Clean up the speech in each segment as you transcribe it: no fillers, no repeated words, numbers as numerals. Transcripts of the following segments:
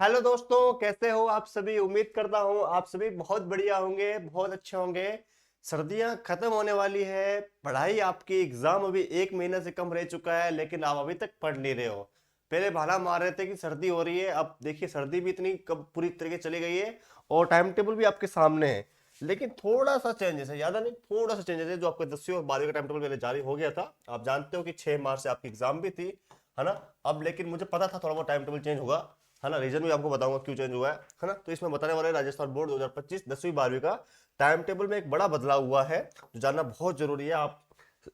Hello दोस्तों, कैसे हो आप सभी। उम्मीद करता हूँ आप सभी बहुत बढ़िया होंगे, बहुत अच्छे होंगे। सर्दियां खत्म होने वाली है। पढ़ाई आपकी एग्जाम अभी एक महीने से कम रह चुका है, लेकिन आप अभी तक पढ़ नहीं रहे हो। पहले बहाना मार रहे थे कि सर्दी हो रही है, अब देखिए सर्दी भी इतनी कब पूरी तरीके चली गई है और टाइम टेबल भी आपके सामने है। लेकिन थोड़ा सा चेंजेस है, ज्यादा नहीं, थोड़ा सा चेंजेस है। जो आपका 10वीं और 12वीं का टाइम टेबल पहले जारी हो गया था, आप जानते हो कि 6 मार्च से आपकी एग्जाम भी थी, है ना। अब लेकिन मुझे पता था थोड़ा बहुत टाइम टेबल चेंज होगा, है ना। रीजन भी आपको बताऊंगा क्यों चेंज हुआ है ना। तो इसमें बताने वाले हैं राजस्थान बोर्ड 2025 10वीं 12वीं का टाइम टेबल में एक बड़ा बदलाव हुआ है, जो जानना बहुत जरूरी है। आप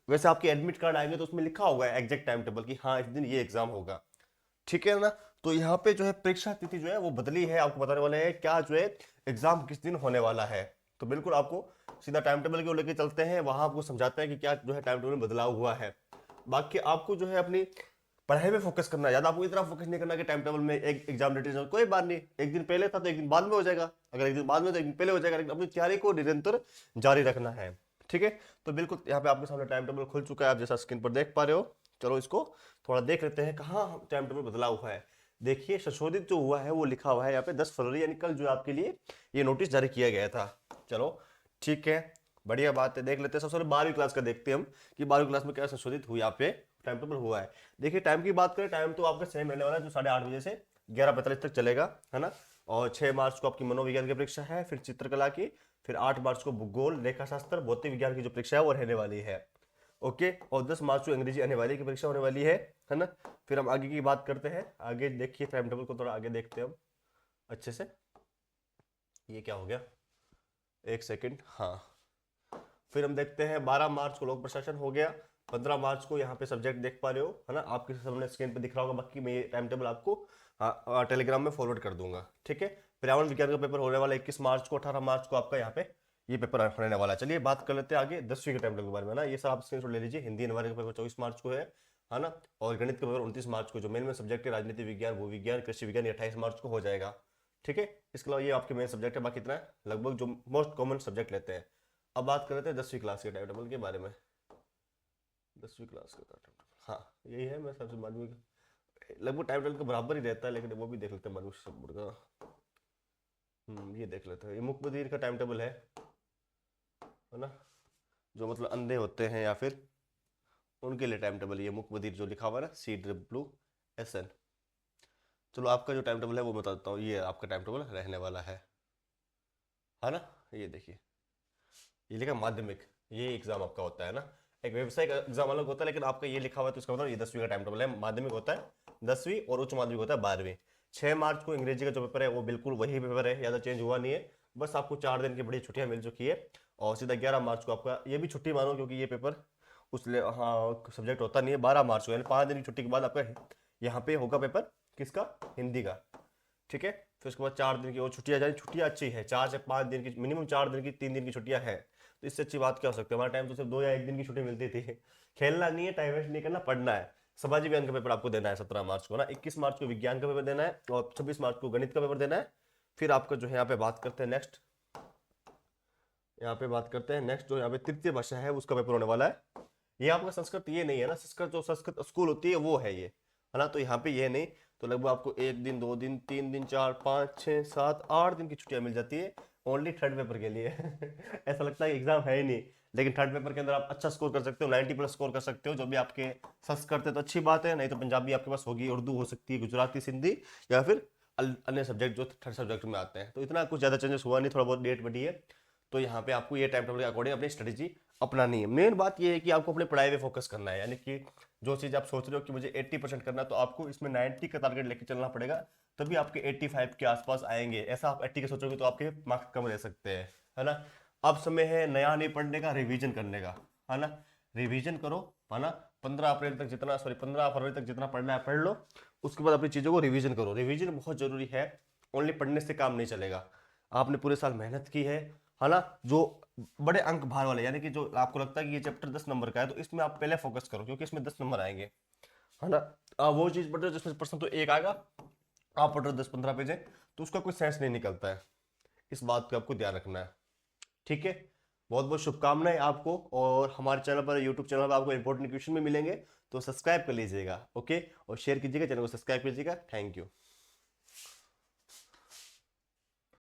वैसे आपके एडमिट कार्ड आएंगे तो उसमें लिखा होगा एग्जैक्ट टाइम टेबल की, हाँ इस दिन ये एग्जाम होगा, ठीक है ना। तो यहाँ पे जो है परीक्षा तिथि जो है वो बदली है, आपको बताने वाले हैं क्या जो है एग्जाम किस दिन होने वाला है। तो बिल्कुल आपको सीधा टाइम टेबल की ओर लेके चलते हैं, वहां आपको समझाते हैं कि क्या जो है टाइम टेबल में बदलाव हुआ है। बाकी आपको जो है अपनी पढ़ाई पे फोकस करना है, ज्यादा आपको इतना फोकस नहीं करना कि टाइम टेबल में एक एग्जाम डेट है, कोई बात नहीं, एक दिन पहले था तो एक दिन बाद में हो जाएगा, अगर एक दिन बाद में तो एक दिन पहले हो जाएगा, लेकिन अपनी तैयारी को निरंतर जारी रखना है, ठीक है। तो बिल्कुल यहाँ पे आपके सामने टाइम टेबल खुल चुका है, आप जैसा स्क्रीन पर देख पा रहे हो। चलो इसको थोड़ा देख लेते हैं कहाँ टाइम टेबल बदलाव हुआ है। देखिए संशोधित जो हुआ है वो लिखा हुआ है यहाँ पे 10 फरवरी, यानी कल जो आपके लिए ये नोटिस जारी किया गया था। चलो ठीक है, बढ़िया बात है। देख लेते हैं सबसे पहले 12वीं क्लास का देखते हैं हम कि 12वीं क्लास में क्या संशोधित हुआ यहाँ पे टाइम टेबल हुआ है। देखिए टाइम की बात करें, टाइम तो आपका सेम रहने वाला है, जो 8:30 बजे से 11:45 तक चलेगा, है ना। और 6 मार्च को आपकी मनोविज्ञान की परीक्षा है, फिर चित्रकला की, फिर 8 मार्च को भूगोल, रेखा शास्त्र, भौतिक विज्ञान की जो परीक्षा है वो रहने वाली है। ओके, और 10 मार्च को अंग्रेजी आने वाली की परीक्षा होने वाली है ना। फिर हम आगे की बात करते हैं, आगे देखिए टाइम टेबल को थोड़ा आगे देखते हैं हम अच्छे से। ये क्या हो गया, एक सेकंड, हाँ। फिर हम देखते हैं 12 मार्च को लोक प्रशासन हो गया। 15 मार्च को यहाँ पे सब्जेक्ट देख पा रहे हो, है ना, आपके सामने स्क्रीन पे दिख रहा होगा। बाकी मैं ये टाइम टेबल आपको टेलीग्राम में फॉरवर्ड कर दूंगा, ठीक है। पर्यावरण विज्ञान का पेपर होने वाला 21 मार्च को, 18 मार्च को आपका यहाँ पे ये पेपर रहने वाला है। चलिए बात कर लेते हैं आगे 10वीं के टाइम टेबल के बारे में ना। ये सब आप स्क्रीन ले लीजिए। हिंदी अनिवार्य का पेपर 24 मार्च को है ना। और गणित का पेपर 29 मार्च को, जो मेन में सब्जेक्ट है राजनीति विज्ञान, भू विज्ञान, कृषि विज्ञान, ये 28 मार्च को हो जाएगा, ठीक है। इसके अलावा ये आपके मेन सब्जेक्ट है, बाकी इतना है लगभग जो मोस्ट कॉमन सब्जेक्ट लेते हैं। अब बात कर लेते हैं 10वीं क्लास के टाइम टेबल के बारे में। 10वीं क्लास का टाइम टेबल, हाँ यही है। मैं सबसे माध्यमिक लगभग टाइम टेबल के बराबर ही रहता है, लेकिन वो भी देख लेते हैं माध्यमिक शिक्षा बोर्ड का। ये देख लेते हैं, ये मुख्य बधिर का टाइम टेबल है ना। जो मतलब अंधे होते हैं या फिर उनके लिए टाइम टेबल, ये मुख्य बधिर जो लिखा हुआ है ना, CWSN। चलो आपका जो टाइम टेबल है वो बता देता हूँ, ये आपका टाइम टेबल रहने वाला है ना। ये देखिए, ये लिखा माध्यमिक, ये एग्जाम आपका होता है ना। एक व्यवसायिक एग्जाम अलग होता है, लेकिन आपका ये लिखा हुआ है तो इसका मतलब ये 10वीं का टाइम टेबल है। माध्यमिक होता है 10वीं और उच्च माध्यमिक होता है 12वीं। 6 मार्च को अंग्रेजी का जो पेपर है वो बिल्कुल वही पेपर है, ज्यादा चेंज हुआ नहीं है। बस आपको 4 दिन की बड़ी छुट्टियां मिल चुकी है। और सीधा 11 मार्च को आपका ये भी छुट्टी मानो, क्योंकि ये पेपर हाँ सब्जेक्ट होता नहीं है। 12 मार्च को यानी 5 दिन की छुट्टी के बाद आपका यहाँ पे होगा पेपर, किसका, हिंदी का, ठीक है। फिर उसके बाद 4 दिन की और छुट्टियां, जानी छुट्टियां अच्छी है, 4 से 5 दिन की मिनिमम, 4 दिन की, 3 दिन की छुट्टियां है। तो इससे अच्छी बात क्या हो सकती है। हमारे टाइम तो सिर्फ 2 या 1 दिन की छुट्टी मिलती थी। खेलना नहीं है, टाइम वेस्ट नहीं करना, पढ़ना है। सामाजिक विज्ञान का पेपर आपको देना है 17 मार्च को ना। 21 मार्च को विज्ञान का पेपर देना है और 26 मार्च को गणित का पेपर देना है। फिर आपका जो है यहाँ पे बात करते हैं नेक्स्ट, यहाँ पे बात करते हैं नेक्स्ट, जो यहाँ पे तृतीय भाषा है उसका पेपर होने वाला है। ये आपका संस्कृत ये नहीं है ना, संस्कृत जो संस्कृत स्कूल होती है वो है ये, है ना। तो यहाँ पे ये नहीं, तो लगभग आपको 1 दिन 2 दिन 3 दिन 4 5 6 7 8 दिन की छुट्टियां मिल जाती है ओनली थर्ड पेपर के लिए। ऐसा लगता है एग्जाम है ही नहीं, लेकिन थर्ड पेपर के अंदर आप अच्छा स्कोर कर सकते हो, 90+ स्कोर कर सकते हो। जो भी आपके संस्कृत है तो अच्छी बात है, नहीं तो पंजाबी आपके पास होगी, उर्दू हो सकती है, गुजराती, सिंधी, या फिर अन्य सब्जेक्ट जो थर्ड सब्जेक्ट में आते हैं। तो इतना कुछ ज्यादा चेंजेस हुआ नहीं, थोड़ा बहुत डेट बढ़ी है। तो यहाँ पे आपको ये टाइम टेबल के अकॉर्डिंग अपनी स्ट्रेटेजी अपनानी है। मेन बात ये है कि आपको अपने पढ़ाई पे फोकस करना है, यानी कि जो चीज़ आप सोच रहे हो कि मुझे 80% करना है, तो आपको इसमें 90 का टारगेट लेके चलना पड़ेगा, तभी आपके 85 के आसपास आएंगे। ऐसा आप 80 के सोचोगे तो आपके मार्क्स कम रह सकते हैं, है ना। अब समय है नया नहीं पढ़ने का, रिवीजन करने का, है ना। रिवीजन करो, है ना। 15 फरवरी तक जितना पढ़ना है पढ़ लो। उसके बाद अपनी चीज़ों को रिवीजन करो। रिवीजन बहुत जरूरी है, ओनली पढ़ने से काम नहीं चलेगा। आपने पूरे साल मेहनत की है ना। जो बड़े अंक भार वाले, यानी कि जो आपको लगता है कि ये चैप्टर 10 नंबर का है, तो इसमें आप पहले फोकस करो, क्योंकि इसमें 10 नंबर आएंगे, है ना। वो चीज पढ़ रहे हो जिसमें प्रश्न तो एक आएगा, आप पढ़ रहे हो 10-15 पेज है, तो उसका कोई सेंस नहीं निकलता है। इस बात का आपको ध्यान रखना है, ठीक है। बहुत बहुत शुभकामनाएं आपको, और हमारे चैनल पर, यूट्यूब चैनल पर आपको इंपॉर्टेंट क्वेश्चन भी मिलेंगे, तो सब्सक्राइब कर लीजिएगा, ओके। और शेयर कीजिएगा, चैनल को सब्सक्राइब कीजिएगा। Thank you.